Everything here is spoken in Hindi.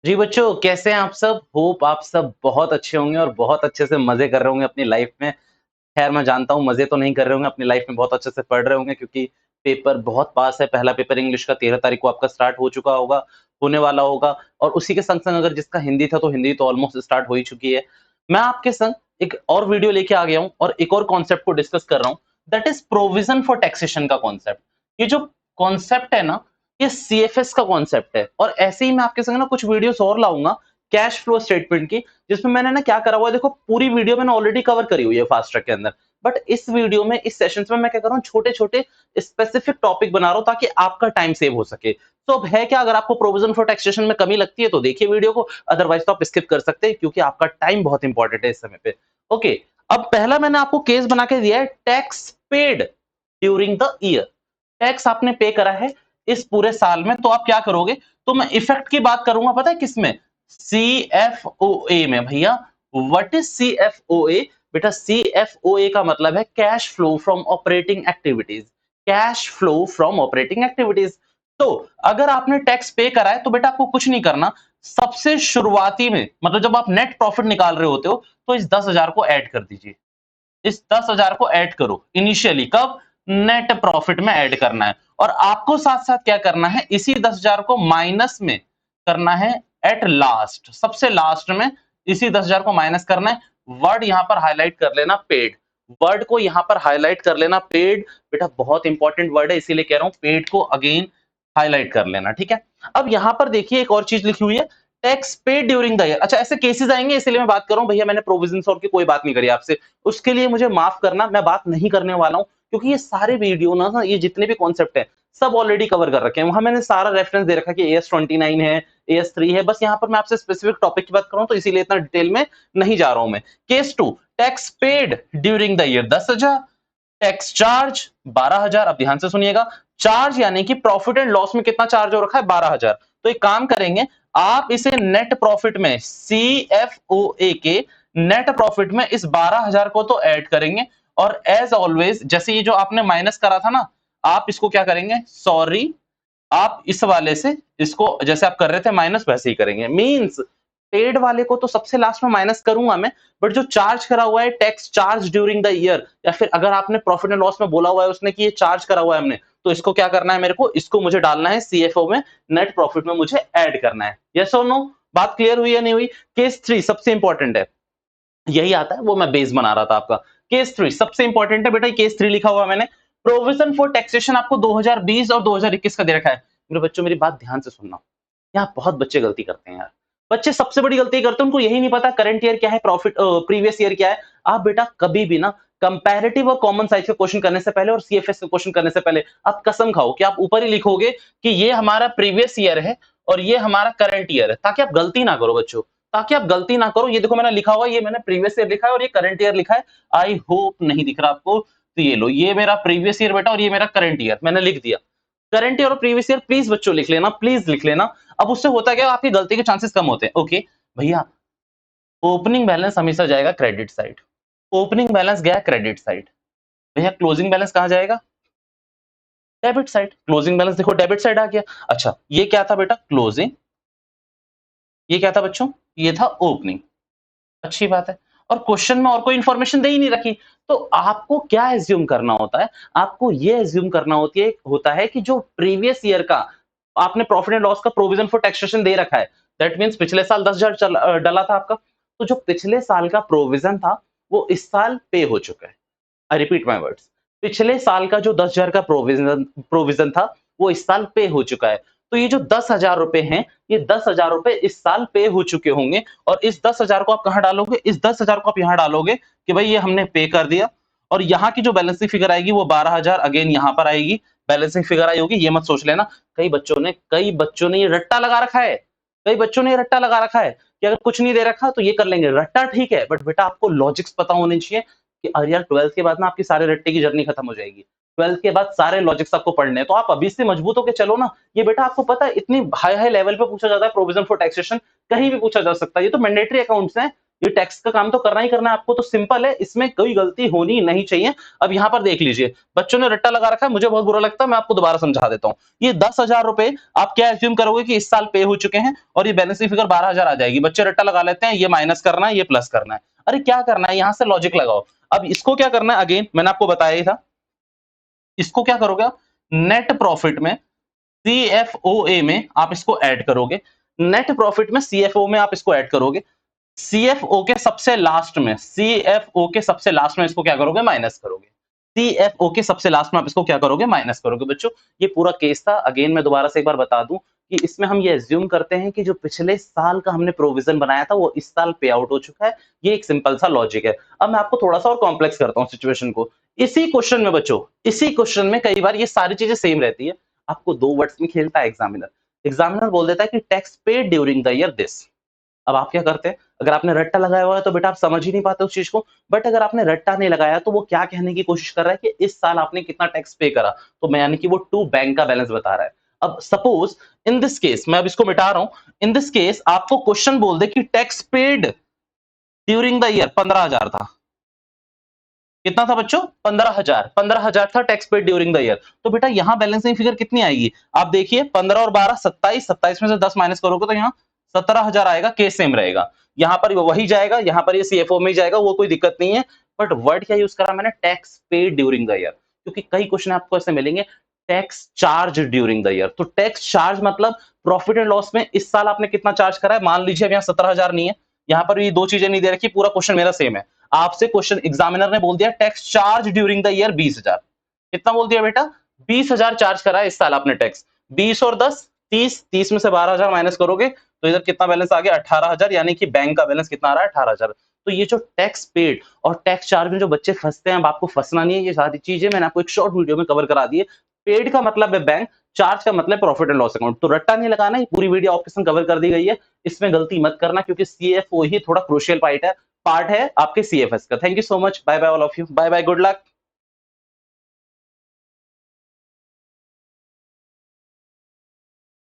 जी बच्चों, कैसे हैं आप सब? होप आप सब बहुत अच्छे होंगे और बहुत अच्छे से मज़े कर रहे होंगे अपनी लाइफ़ में। ख़ैर मैं जानता हूँ मज़े तो नहीं कर रहे होंगे, अपनी लाइफ़ में बहुत अच्छे से पढ़ रहे होंगे क्योंकि पेपर बहुत पास है। पहला पेपर इंग्लिश का 13 तारीख को आपका स्टार्ट हो चुका होगा, होने वाला होगा और उसी के संग-संग अगर जिसका हिंदी था तो हिंदी तो ऑलमोस्ट स्टार्ट हो ही चुकी है। मैं आपके संग एक और वीडियो लेके आ गया हूँ और एक और कॉन्सेप्ट को डिस्कस कर रहा हूँ, that is provision for taxation का कॉन्सेप्ट। ये जो कॉन्सेप्ट है ना, ये सीएफएस का कॉन्सेप्ट है और ऐसे ही मैं आपके संग ना कुछ वीडियोस और लाऊँगा कैश फ्लो स्टेटमेंट की, जिसमें मैंने ना क्या करा हुआ है देखो पूरी वीडियो मैंने ऑलरेडी कवर करी हुई है फास्ट ट्रैक के अंदर। बट इस वीडियो में इस सेशंस में मैं क्या कर रहा हूँ छोटे-छोटे स्पेसिफिक टॉपिक बना रहा हूँ ताकि आपका टाइम सेव हो सके। तो अब है क्या अगर आपको प्रोविजन फॉर टैक्सेशन में कमी लगती है तो देखिए वीडियो को, अदरवाइज़ तो आप स्किप कर सकते हैं क्योंकि आपका टाइम बहुत इंपॉर्टेंट है इस समय पे। ओके, अब पहला मैंने आपको केस बना के दिया है tax paid during the year. Tax आपने पे करा है इस पूरे साल में तो आप क्या करोगे? तो मैं इफेक्ट की बात करूंगा पता है किसमें? सीएफओए में भैया। What is CFOA? बेटा सीएफओए का मतलब है cash flow from operating activities. Cash flow from operating activities. तो अगर आपने टैक्स पे करा है तो बेटा आपको कुछ नहीं करना। सबसे शुरुआती में मतलब जब आप नेट प्रॉफिट निकाल रहे होते हो तो इस 10,000 को ऐड कर दीजिए। इस 10,000 को ऐड करो इनिशियली कब? नेट प्रॉफिट में ऐड करना है और आपको साथ-साथ क्या करना है? इसी 10,000 को माइनस में करना है एट लास्ट, सबसे लास्ट में इसी 10,000 को माइनस करना है। वर्ड यहां पर हाईलाइट कर लेना पेड। वर्ड को यहां पर हाईलाइट कर लेना पेड। बेटा बहुत इंपॉर्टेंट वर्ड है इसीलिए कह रहा हूं पेड को अगेन हाईलाइट कर लेना, ठीक है? अब यहां पर देखिए एक और चीज लिखी हुई है tax paid during the year. अच्छा ऐसे केसेस आएंगे इसलिए मैं बात कर रहा हूं भैया मैंने प्रोविजंस और की कोई बात नहीं करी आपसे। उसके लिए मुझे माफ करना, मैं बात नहीं करने वाला हूं क्योंकि ये सारे वीडियो ना ये जितने भी कॉन्सेप्ट है सब ऑलरेडी कवर कर रखे हैं। वहां मैंने सारा रेफरेंस दे रखा है कि AS29 है, AS3 है। बस यहाँ पर मैं आपसे स्पेसिफिक टॉपिक की बात कर रहा हूं तो इसीलिए इतना डिटेल में नहीं जा रहा हूं मैं। Case 2, tax paid during the year 10,000, tax charge 12,000। अब ध्यान से सुनिएगा, चार्ज यानी कि प्रॉफिट एंड लॉस में कितना चार्ज हो रखा है? 12,000। तो एक काम करेंगे, आप इसे नेट प्रॉफिट में सीएफओए के नेट प्रॉफिट में इस 12,000 को तो ऐड करेंगे और एज ऑलवेज जैसे ये जो आपने माइनस करा था ना, आप इसको क्या करेंगे? सॉरी, आप इस वाले से इसको जैसे आप कर रहे थे माइनस वैसे ही करेंगे। मींस पेड वाले को तो सबसे लास्ट में माइनस करूंगा मैं, बट जो चार्ज करा हुआ है tax charge during the year, या फिर अगर आपने प्रॉफिट एंड लॉस में बोला हुआ है उसने कि ये चार्ज करा हुआ है हमने, तो इसको क्या करना है मेरे को? इसको मुझे डालना है सीएफओ में, नेट प्रॉफिट में मुझे ऐड करना है। यस और नो? बात क्लियर हुई या नहीं हुई? केस 3 सबसे इंपॉर्टेंट है, यही आता है वो मैं बेस बना रहा था आपका। केस 3 सबसे इंपॉर्टेंट है बेटा, केस 3 लिखा हुआ मैंने। प्रोविजन फॉर टैक्सेशन आपको 2020 और 2021 का दे रखा है। मेरे बच्चों मेरी बात ध्यान से सुनना, यहाँ बहुत बच्चे गलती करते हैं यार। बच्चे सबसे बड़ी गलती करते हैं, उनको यही नहीं पता करंट ईयर क्या है, प्रॉफिट प्रीवियस ईयर क्या है। आप बेटा कभी भी ना कंपैरेटिव और कॉमन साइज के क्वेश्चन करने से पहले और सीएफएस के क्वेश्चन करने से पहले आप कसम खाओ कि आप ऊपर ही लिखोगे कि ये हमारा प्रीवियस ईयर है और ये हमारा करंट ईयर है, ताकि आप गलती ना करो बच्चों। ताकि आप गलती ना करो। ये देखो मैंने लिखा हुआ है, ये मैंने प्रीवियस ईयर लिखा है और ये करंट ईयर लिखा है। आई होप नहीं दिख रहा आपको, तो ये लो, ये मेरा प्रीवियस ईयर बेटा और ये मेरा करंट ईयर मैंने लिख दिया। करंट ईयर और प्रीवियस ईयर प्लीज बच्चों लिख लेना, प्लीज लिख लेना। अब उससे होता क्या, आपकी गलती के चांसेस कम होते हैं। ओके भैया, ओपनिंग बैलेंस हमेशा जाएगा क्रेडिट साइड। ओपनिंग बैलेंस गया क्रेडिट साइड, भैया क्लोजिंग बैलेंस कहां जाएगा? Debit side. क्लोजिंग बैलेंस देखो डेबिट साइड आ गया। अच्छा ये क्या था बेटा? क्लोजिंग। ये क्या था बच्चों? ये था ओपनिंग। अच्छी बात है। और क्वेश्चन में और कोई इंफॉर्मेशन दे ही नहीं रखी, तो आपको क्या एज्यूम करना होता है? आपको ये एज्यूम करना होता है कि जो प्रीवियस ईयर का आपने प्रॉफिट एंड लॉस का प्रोविजन फॉर टैक्सेशन दे रखा है, दैट मींस पिछले साल 10,000 डला था आपका, तो जो पिछले साल का प्रोविजन था वो इस साल पे हो चुका है। आई रिपीट माय वर्ड्स, पिछले साल का जो 10,000 का प्रोविजन प्रोविजन था वो इस साल पे हो चुका है। तो ये जो 10,000 रुपए हैं, ये 10,000 रुपए इस साल पे हो चुके होंगे और इस 10,000 को आप कहां डालोगे? इस 10,000 को आप यहां डालोगे कि भाई ये हमने पे कर दिया। और यहाँ की जो बैलेंसिंग फिगर आएगी वो 12,000 अगेन यहाँ पर आएगी। बैलेंसिंग फिगर आई होगी, ये मत सोच लेना। कई बच्चों ने ये रट्टा लगा रखा है। कई बच्चों ने ये रट्टा लगा रखा है कि अगर कुछ नहीं दे रखा तो ये कर लेंगे। रट्टा ठीक है, बट बेटा आपको लॉजिक्स पता होने चाहिए कि अरे यार 12th के बाद ना आपकी सारे रट्टे की जर्नी खत्म हो जाएगी। 12th के बाद सारे लॉजिक्स आपको पढ़ने हैं, तो आप अभी से मजबूत होके चलो ना। ये बेटा आपको पता है इतनी हाई हाई लेवल पे पूछा जाता है प्रोविजन फॉर टैक्सेशन, कहीं भी पूछा जा सकता है। ये तो मैंडेटरी अकाउंट्स हैं, ये टैक्स का काम तो करना ही करना है आपको, तो सिंपल है, इसमें कोई गलती होनी नहीं चाहिए। अब यहाँ पर देख लीजिए, बच्चों ने रट्टा लगा रखा है, मुझे बहुत बुरा लगता है, मैं आपको दोबारा समझा देता हूँ। ये 10,000 रुपए आप क्या एज्यूम करोगे कि इस साल पे हो चुके हैं और ये बैलेंसिंग फिगर 12,000 आ जाएगी। बच्चे रट्टा लगा लेते हैं, ये माइनस करना है, ये प्लस करना है। अरे क्या करना है, यहाँ से लॉजिक लगाओ। अब इसको क्या करना है, अगेन मैंने आपको बताया ही था, इसको क्या करोगे आप, नेट प्रॉफिट में सीएफओए में आप इसको ऐड करोगे, नेट प्रॉफिट में सीएफओ में आप इसको ऐड करोगे, सीएफओ के सबसे लास्ट में, सीएफओ के सबसे लास्ट में इसको क्या करोगे, माइनस करोगे। सीएफओ के सबसे लास्ट में आप इसको क्या करोगे, माइनस करोगे। बच्चों ये पूरा केस था। अगेन मैं दोबारा से एक बार बता दूं कि इसमें हम ये एज्यूम करते हैं कि जो पिछले साल का हमने प्रोविजन बनाया था वो इस साल पे आउट हो चुका है। ये एक सिंपल सा लॉजिक है। अब मैं आपको थोड़ा सा और कॉम्प्लेक्स करता हूं सिचुएशन को। इसी क्वेश्चन में बच्चों, इसी क्वेश्चन में कई बार ये सारी चीजें सेम रहती है। आपको दो वर्ड्स में खेलता है एग्जामिनर। एग्जामिनर बोल देता है कि tax paid during the year this. अब आप क्या करते हैं, अगर आपने रट्टा लगाया हुआ है तो बेटा आप समझ ही नहीं पाते उस चीज को। बट अगर आपने रट्टा नहीं लगाया तो वो क्या कहने की कोशिश कर रहा है कि इस साल आपने कितना टैक्स पे करा, तो मैं यानी कि वो टू बैंक का बैलेंस बता रहा है। अब सपोज इन दिस केस, मैं अब इसको मिटा रहा हूं, इन दिस केस आपको क्वेश्चन बोल दे कि tax paid during the year 15,000 था। कितना था बच्चों, 15,000। 15,000 था tax paid during the year. तो बेटा यहाँ बैलेंसिंग फिगर कितनी आएगी, आप देखिए 15 और 12 27, 27 में से 10 माइनस करोगे तो यहाँ 17,000 आएगा। केस सेम रहेगा, यहाँ पर वही जाएगा, यहाँ पर ये सीएफओ में ही जाएगा, वो कोई दिक्कत नहीं है। बट वर्ड क्या यूज करा मैंने, tax paid during the year, क्योंकि कई क्वेश्चन आपको ऐसे मिलेंगे tax charge during the year. तो टैक्स चार्ज मतलब प्रॉफिट एंड लॉस में इस साल आपने कितना चार्ज करा है। मान लीजिए अब यहाँ 17,000 नहीं है, यहाँ पर ये दो चीजें नहीं दे रखी, पूरा क्वेश्चन मेरा सेम है। आपसे क्वेश्चन एग्जामिनर ने बोल दिया tax charge during the year 20,000। कितना बोल दिया बेटा, 20,000 चार्ज करा है इस साल आपने टैक्स। 20 और 10 30, 30 में से 12,000 माइनस करोगे तो इधर कितना बैलेंस आ गया, 18,000। यानी कि बैंक का बैलेंस कितना आ रहा है, 18,000। तो ये जो टैक्स पेड और टैक्स चार्ज में जो बच्चे फंसते हैं, अब आपको फंसना नहीं है। ये सारी चीजें मैंने आपको एक शॉर्ट वीडियो में कवर करा दी है। पेड का मतलब है बैंक, चार्ज का मतलब प्रॉफिट एंड लॉस अकाउंट। तो रट्टा नहीं लगाना है, पूरी वीडियो आपके साथ कवर कर दी गई है, इसमें गलती मत करना, क्योंकि सीएफओ ही थोड़ा क्रूशियल पार्ट है आपके सीएफएस का। Thank you so much, bye bye all of you, bye bye, good luck.